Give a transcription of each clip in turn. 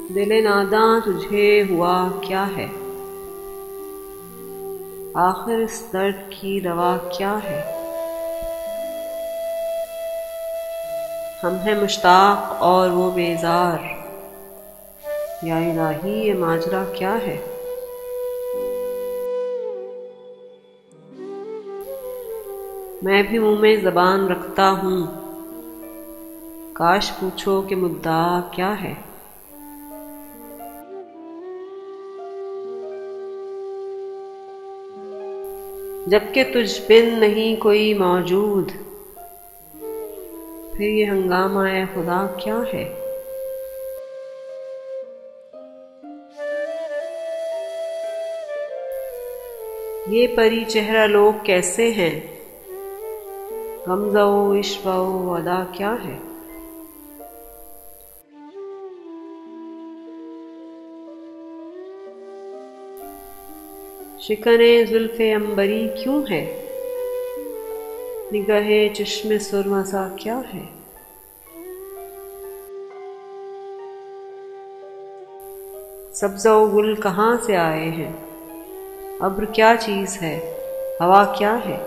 दिले नादां तुझे हुआ क्या है, आखिर इस दर्द की दवा क्या है। हम हैं मुश्ताक और वो बेजार, या इलाही ये माजरा क्या है। मैं भी मुंह में ज़बान रखता हूँ, काश पूछो कि मुद्दा क्या है। जबकि तुझ बिन नहीं कोई मौजूद, फिर ये हंगामा ए खुदा क्या है। ये परी चेहरा लोग कैसे हैं, गमज़ो इश्क़ो अदा क्या है। शिकने जुल्फ़े अंबरी क्यों है, निगाहे चश्मे सुरमा सा क्या है। सब्ज़ो गुल कहाँ से आए हैं, अब्र क्या चीज़ है, हवा क्या है।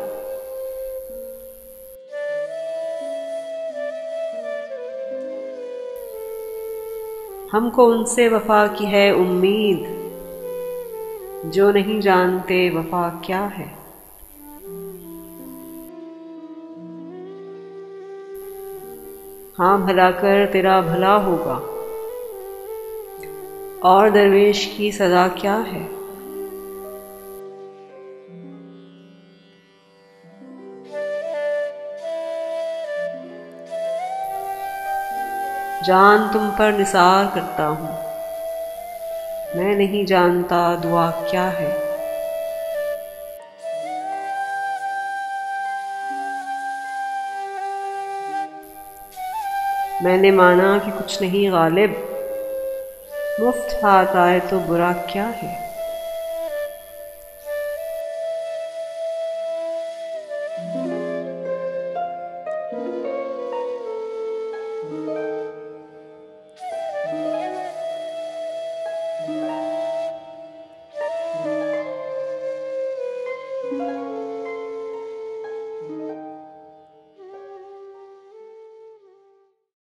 हमको उनसे वफा की है उम्मीद, जो नहीं जानते वफा क्या है। हाँ भला कर तेरा भला होगा, और दरवेश की सदा क्या है। जान तुम पर निसार करता हूँ, मैं नहीं जानता दुआ क्या है। मैंने माना कि कुछ नहीं गालिब, मुफ्त हाथ आए तो बुरा क्या है।